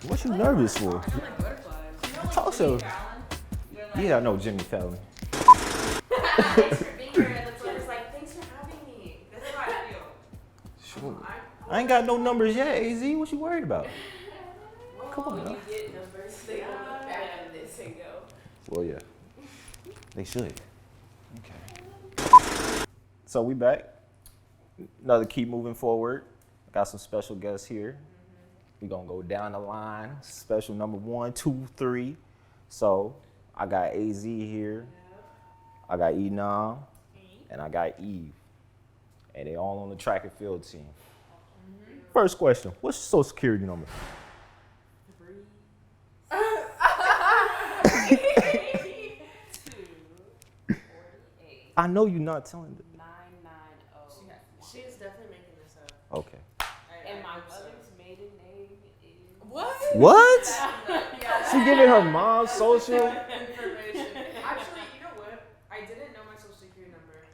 What you nervous for? Talk show. Yeah, I know Jimmy Fallon. Thanks for being here. Thanks for having me. This is how I feel. Sure. I ain't got no numbers yet, AZ. What you worried about? Come on, When now. you get numbers, they will look back at this and go. Well, yeah. They should. Okay. So we back. Another keep moving forward. Got some special guests here. We're gonna go down the line. Special number 1, 2, 3. So I got AZ here. I got Inaam. And I got Eve. And they all on the track and field team. First question, what's your social security number? I know you're not telling them. 990. She is definitely making this up. Okay. And my mother's maiden name is. What? She giving her mom's social? Information. Actually, you know what? I didn't know my social security number.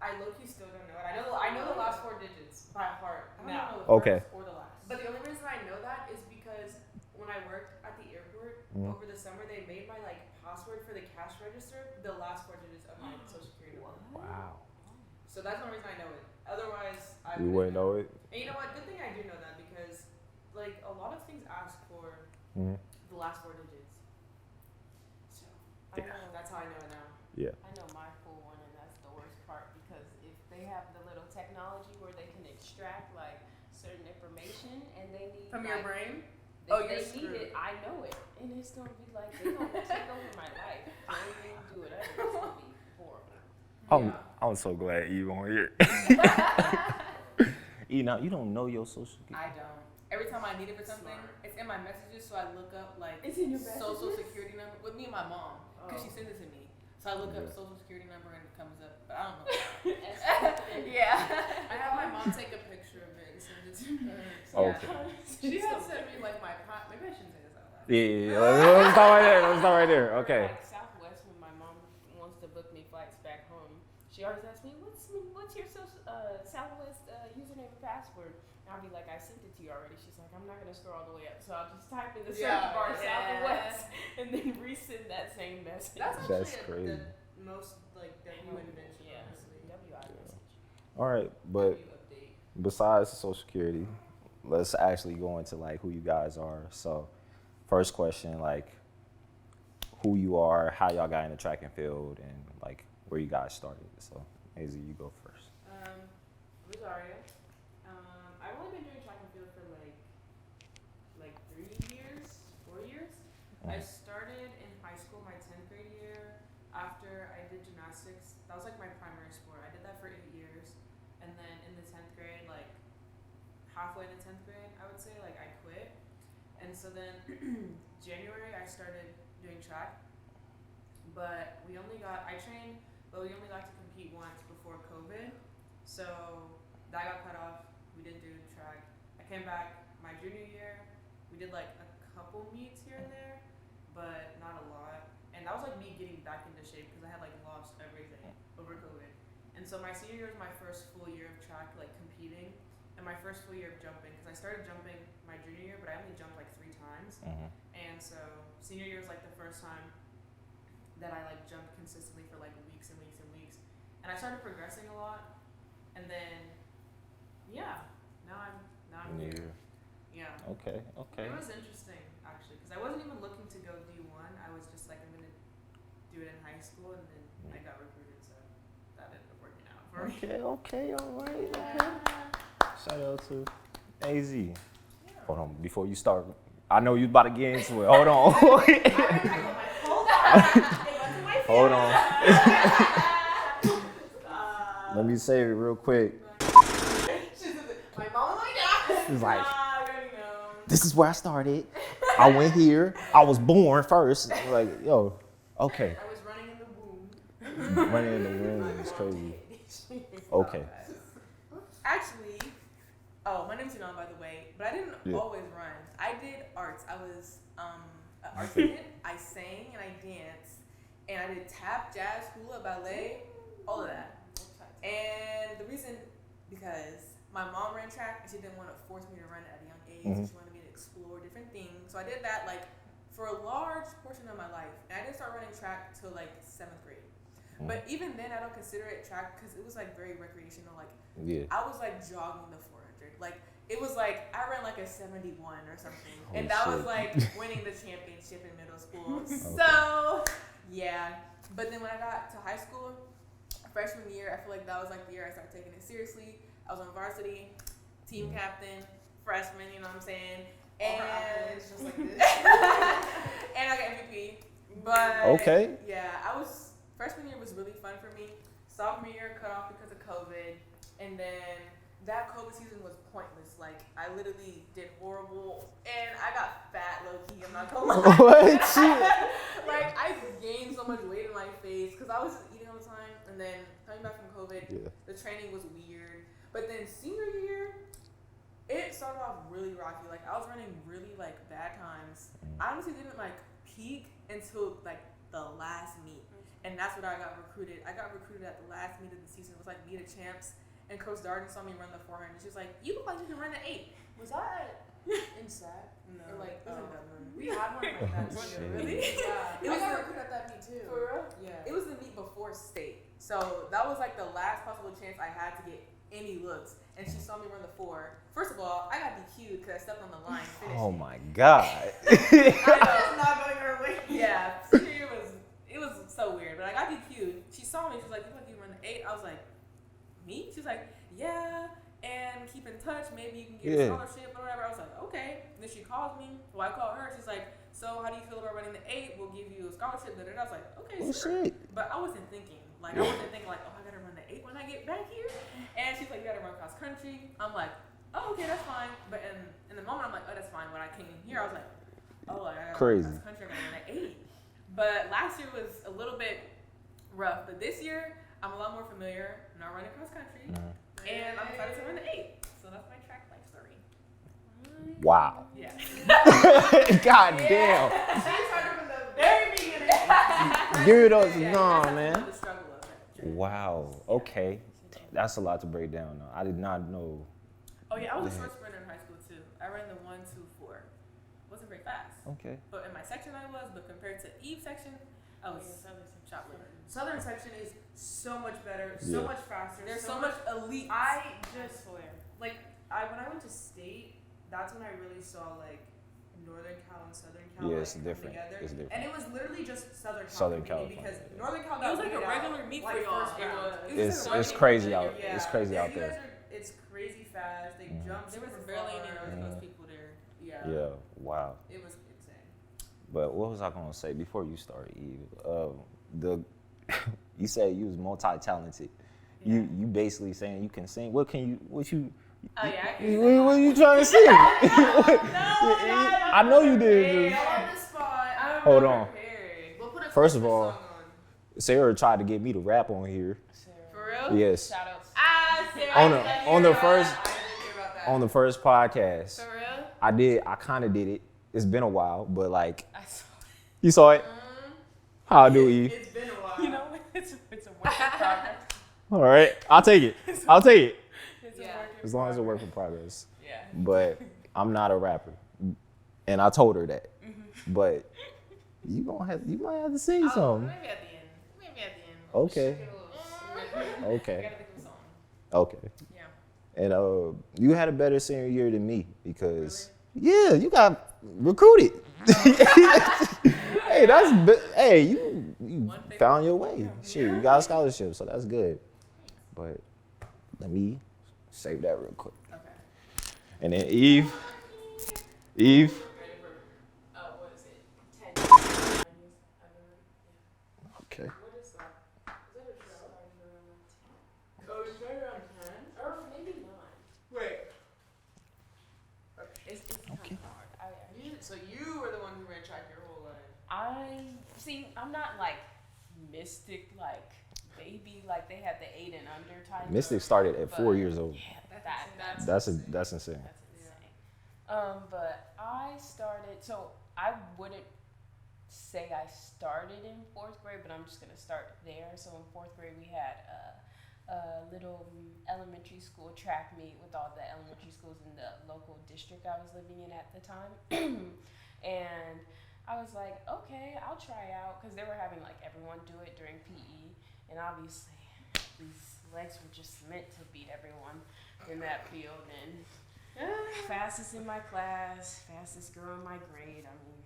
I low-key still don't know it. I know the last 4 digits by heart now. Okay. Or the last. But the only reason I know that is because when I worked at the airport over the summer, they made my password for the cash register the last 4 digits of my social security number. Wow. So that's the only reason I know it. Otherwise, I You wouldn't know it? And you know what? Good thing I do know that because a lot of things ask for the last 4 digits. So I know that's how I know it now. Yeah. I know my full one, and that's the worst part because if they have the little technology where they can extract certain information and they need From your brain? If you're they screwed. need it, I know it, and it's gonna be they're gonna take over my life. They do whatever. It's gonna be horrible. I'm so glad Eve on here. Now you don't know your social security. I don't. Every time I need it for something, it's in my messages, so I look up It's in your social messages? security number with me and my mom because she sends it to me. So I look up social security number and it comes up, but I don't know. Yeah, I have my mom take a picture of it and send it to me. Okay. She has sent me my maybe I shouldn't say this out loud. Yeah. Let's stop right there. Let's stop right there. Okay. Southwest, when my mom wants to book me flights back home, she always asks me, "What's your Southwest username and password?" And I'll be like, "I sent it to you already." She's like, "I'm not gonna scroll all the way up," so I'll just type in the search bar Southwest and then resend that same message. That's crazy. The most W invention, honestly. WI message. All right, but W update. besides social security, let's actually go into who you guys are. So, first question, who you are, how y'all got in the track and field, and where you guys started. So, AZ, you go first. I'm Azaria. I've only been doing track and field for 3 years, 4 years. I started in high school my 10th grade year after I did gymnastics. That was my primary sport. I did that for 8 years, and then in the 10th grade, halfway in the 10th grade, I would say, I quit. And so then January I started doing track, but I trained, but we only got to compete once before COVID. So that got cut off. We didn't do track. I came back my junior year. We did a couple meets here and there, but not a lot. And that was me getting back into shape because I had lost everything over COVID. And so my senior year was my first full year of track, competing, and my first full year of jumping because I started jumping my junior year, but I only jumped 3 times. And so senior year was the first time that I jumped consistently for weeks and weeks and weeks. And I started progressing a lot. And then now I'm here. Yeah. Okay. It was interesting actually because I wasn't even looking to go D1. I was just I'm gonna do it in high school, and then I got recruited, so that ended up working out for me. Okay, all right. Okay. Shout out to AZ. Yeah. Hold on, before you start, I know you about to get into it. Hold on. Hold on. Hold on. Let me save it real quick. My mom like that. It's like, I already know. this is where I started. I went here. I was born first. Like, yo, okay. I was running in the womb. Running in the womb is crazy. Okay. Actually, my name's Inaam, by the way, but I didn't always run. I did arts. I was an art student. I sang and I danced, and I did tap, jazz, hula, ballet, all of that. And the reason, because my mom ran track and she didn't want to force me to run at a young age. She wanted me to explore different things. So I did that like for a large portion of my life. And I didn't start running track till like 7th grade. But even then, I don't consider it track because it was like very recreational. Like I was like jogging the 400. Like it was like I ran like a 71 or something, and that was like winning the championship in middle school. So yeah. But then when I got to high school, freshman year, I feel like that was like the year I started taking it seriously. I was on varsity, team captain, freshman. You know what I'm saying? And just like this. And I got MVP. But yeah, freshman year was really fun for me. Sophomore year cut off because of COVID, and then that COVID season was pointless. Like I literally did horrible, and I got fat low key. I'm not gonna lie. What? Like I gained so much weight in my face because I was eating all the time, and then coming back from COVID, the training was weird. But then senior year, it started off really rocky. Like I was running really like bad times. I honestly didn't like peak until like the last meet. And that's what I got recruited. I got recruited at the last meet of the season. It was like meet of champs. And Coach Darden saw me run the 400. She was like, you look like you can run the 8. Was that in SAT? No. Or like, We had one like that too. Really? Yeah. It was got recruited at that meet too. For real? Yeah. It was the meet before state. So that was like the last possible chance I had to get any looks. And she saw me run the 4. First of all, I got DQ'd because I stepped on the line and finished. Oh my God. I was not going her way. Yeah. Senior year it was so weird. But I got DQ'd. She saw me. She was like, you look like you run the 8. I was like, me? She was like, yeah. And keep in touch. Maybe you can get a scholarship or whatever. I was like, okay. And then she calls me. Well, I called her. She's like, so how do you feel about running the 8? We'll give you a scholarship. And I was like, okay, sure. Shit. But I wasn't thinking. Like, I wasn't thinking like, oh, I got to run the 8 when I get back here. And she's like, you got to run cross country. I'm like, oh, okay, that's fine. But in the moment, I'm like, oh, that's fine. When I came here, I was like, oh, I got to run cross country. I got to run the 8. But last year was a little bit rough. But this year, I'm a lot more familiar. I'm not running cross country. And I'm excited to run the 8. So that's my track life story. Wow. Yeah. God damn. She started from the very beginning. Give it up. Nah, man. The struggle of it. Wow. Okay. That's a lot to break down. Though. I did not know. Oh yeah, I was a short sprinter in high school too. I ran the 1-2-4. Wasn't very fast. Okay. But in my section I was, but compared to Eve section, I was shot liver. Southern section is so much better, so much faster. There's so much elite. I just swear. Like when I went to state, that's when I really saw like Northern Cal and Southern Cal Yeah, it's come different. together. It's different. And it was literally just Southern California. because Northern Cal It got was like a beat out, regular meet like, for y'all. first round. It's crazy out. Yeah. It's crazy out You guys there. it's crazy fast. They jump. There was super barely far. any North Coast people there. Yeah. Yeah. Wow. It was insane. But what was I gonna say before you start, Eve? You said you was multi-talented. Yeah. You basically saying you can sing. What you? Oh yeah. What are you trying to sing? I know you did. On the spot. Hold on. We'll put a First of Christmas all, song on. Sarah tried to get me to rap on here. For real? Yes. Shout outs. Sarah, On the first I didn't hear about that. on the first podcast. For real? I did. I kind of did it. It's been a while, but like I saw you saw it. How I do, Eve? It's been a while. You know, it's a work in progress. All right, I'll take it. I'll take it. It's Yeah. a work in As long as it's a progress. work in progress. Yeah. But I'm not a rapper, and I told her that. But you might have to sing something. Maybe at the end. Okay. I Okay. gotta think of a song. Okay. Yeah. And you had a better senior year than me because you got recruited. Hey, you found your way. Shit, you got a scholarship, so that's good. But let me save that real quick. Okay. And then Eve. Ready for, what is it? 10. Okay. What is that? Is that a show? See, I'm not like mystic, like baby, like they had the 8 and under type. Mystic started at 4 But- years old. Yeah, That's insane. That's insane. But I started, so I wouldn't say I started in 4th grade, but I'm just gonna start there. So in 4th grade, we had a little elementary school track meet with all the elementary schools in the local district I was living in at the time. And I was like, okay, I'll try out, because they were having like everyone do it during PE, and obviously these legs were just meant to beat everyone in that field. And fastest in my class, fastest girl in my grade. I mean,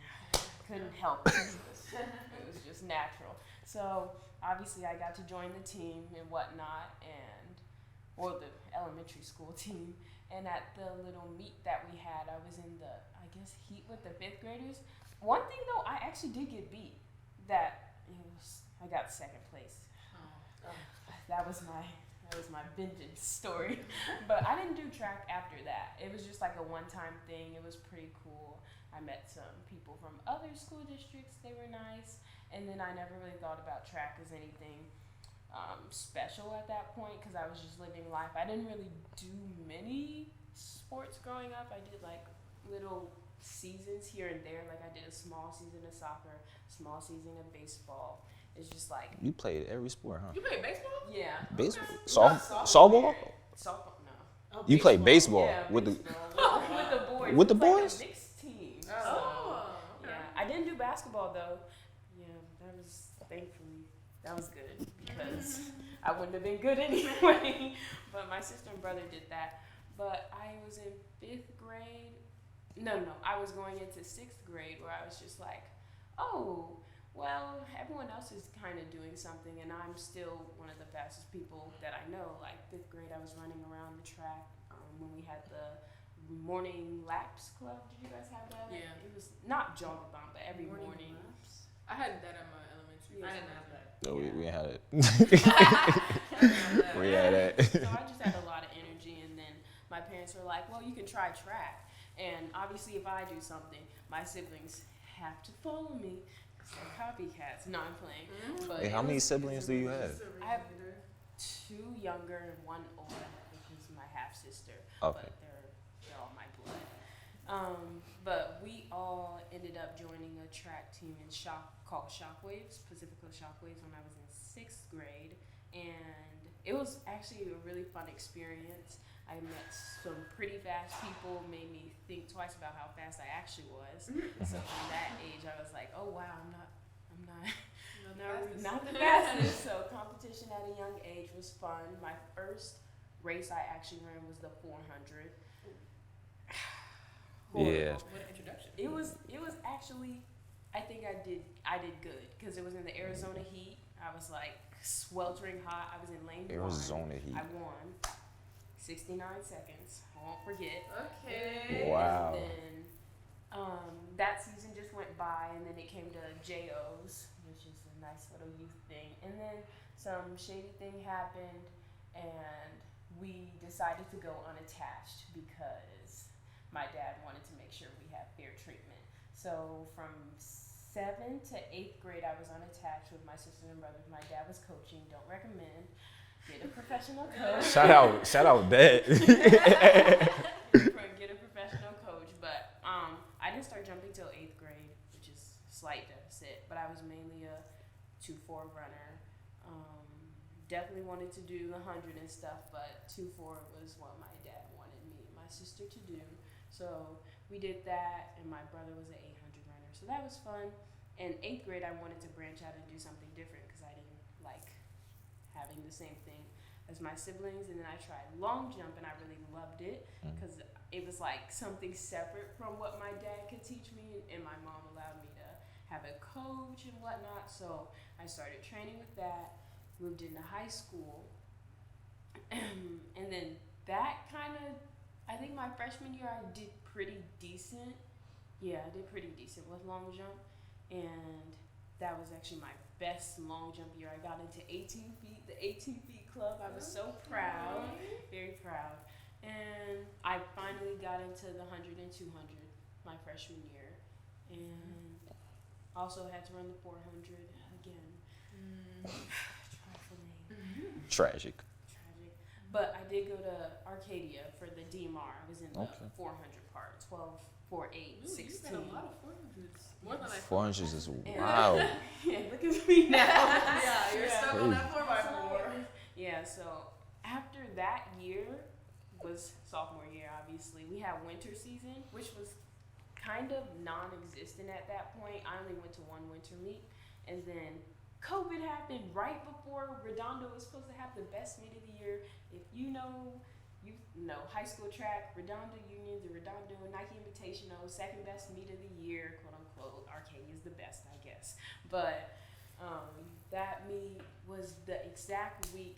couldn't help it. It was just natural. So obviously I got to join the team and whatnot, or the elementary school team. And at the little meet that we had, I was in the, I guess, heat with the 5th graders. One thing though, I actually did get beat. I got 2nd place. That was my vengeance story. But I didn't do track after that. It was just like a one-time thing. It was pretty cool. I met some people from other school districts. They were nice. And then I never really thought about track as anything special at that point, because I was just living life. I didn't really do many sports growing up. I did like little seasons here and there. Like I did a small season of soccer, small season of baseball. It's just like, You played every sport, huh? You play baseball? yeah. Baseball, Not softball. Softball, no. Oh, You play baseball Yeah, with baseball. With the boys. With the It was boys? Like a mixed team. Oh, okay. Yeah, I didn't do basketball though. Yeah, that was thankfully that was good, because I wouldn't have been good anyway. But my sister and brother did that. But I was in 5th grade. No, I was going into 6th grade, where I was just like, oh, well, everyone else is kind of doing something, and I'm still one of the fastest people that I know. Like 5th grade, I was running around the track when we had the morning laps club. Did you guys have that? Yeah. It was not jog-a-thon, but every morning. I had that at my elementary. Yeah. I didn't have that. No, we had it. Yeah. We had that. So I just had a lot of energy, and then my parents were like, well, you can try track. And obviously, if I do something, my siblings have to follow me, because they're copycats. No, I'm playing. But Hey, how many siblings do you have? I have 2 younger and 1 older, which is my half sister. Okay. But they're all my blood. But we all ended up joining a track team called Shockwaves, Pacifico Shockwaves, when I was in 6th grade, and it was actually a really fun experience. I met some pretty fast people, made me think twice about how fast I actually was. So from that age, I was like, oh wow, I'm not the fastest. So competition at a young age was fun. My first race I actually ran was the 400. Yeah. What an introduction. It was actually, I think I did good, because it was in the Arizona heat. I was like sweltering hot. I was in lane 1. Arizona heat. I won 69 seconds. I won't forget. Okay. Wow. And then that season just went by, and then it came to JOs, which is a nice little youth thing. And then some shady thing happened, and we decided to go unattached, because my dad wanted to make sure we had fair treatment. So from 7th to 8th grade, I was unattached with my sisters and brothers. My dad was coaching. Don't recommend. Get a professional coach. Shout out, Dad. Get a professional coach. But I didn't start jumping till 8th grade, which is a slight deficit. But I was mainly a 2-4 runner. Definitely wanted to do the 100 and stuff, but 2-4 was what my dad wanted me and my sister to do. So we did that, and my brother was an 800 runner. So that was fun. In 8th grade, I wanted to branch out and do something different, because I didn't like having the same thing as my siblings. And then I tried long jump, and I really loved it, because it was like something separate from what my dad could teach me, and my mom allowed me to have a coach and whatnot. So I started training with that, moved into high school, and then that kind of, I think my freshman year I did pretty decent. Yeah, I did pretty decent with long jump, and that was actually my best long jump year. I got into 18 feet, the 18 feet club. I was so proud, very proud. And I finally got into the 100 and 200 my freshman year. And Also had to run the 400 again. Trifling. Tragic. Tragic. But I did go to Arcadia for the DMR. I was in the 400 part, 12, 4, 8, 16. You got a lot of 400s. More than I 400s is wow. Yeah, look at me now. Yeah, you're stuck on that 4x4. Yeah, so after that year was sophomore year, obviously. We had winter season, which was kind of non-existent at that point. I only went to one winter meet, and then COVID happened right before Redondo was supposed to have the best meet of the year. If you know high school track, Redondo Union, the Redondo Nike Invitational, second best meet of the year, quote unquote. Arcadia is the best, I guess. But that meet was the exact week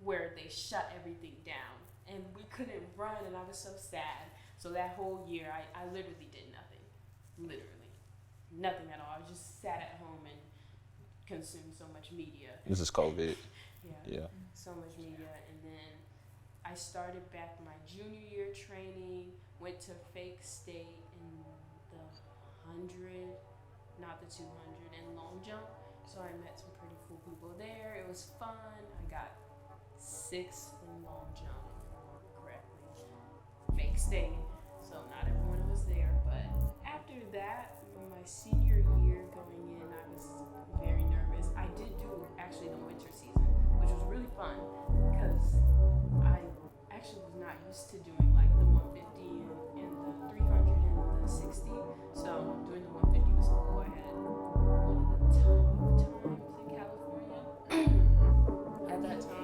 where they shut everything down, and we couldn't run, and I was so sad. So that whole year, I literally did nothing. Literally. Nothing at all. I just sat at home and consumed so much media. This is COVID. Yeah. So much media. And then I started back my junior year training, went to Fake State in the 100, not the 200, and long jump. So I met some pretty cool people there. It was fun. I got 6th in long jump, if I remember correctly. Fake State. So not everyone was there, but after that, my senior year going in, I was very nervous. I did do actually the winter season, which was really fun because I actually was not used to doing like the 150 and the 300 and the 60. So doing the 150 was cool. I had one of the top times in California at that time.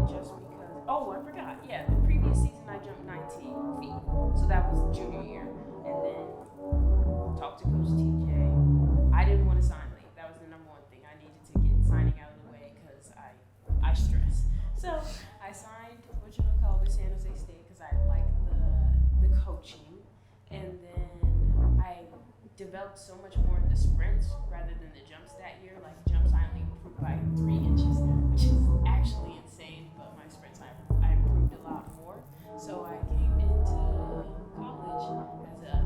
Just because, I forgot. Yeah, the previous season I jumped 19 feet, so that was junior year. And then talked to Coach TJ. I didn't want to sign late. That was the number one thing. I needed to get signing out of the way because I stress. So I signed San Jose State because I liked the coaching, and then I developed so much more in the sprints rather than the jumps that year. Like jumps, I only improved by 3 inches, which is actually insane. But my sprints, I improved a lot more. So I came into college as a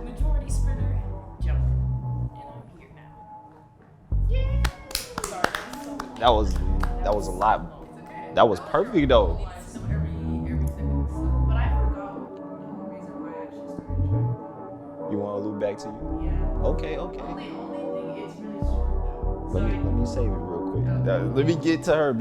majority sprinter, jumper, and I'm here now. Yeah. Sorry. That was a lot. That was perfect though. So every second. But I forgot the reason why I actually started trying. You want to loop back to you? Yeah. Okay. Only thing it's really short though. Let me save it real quick. Let me get to her.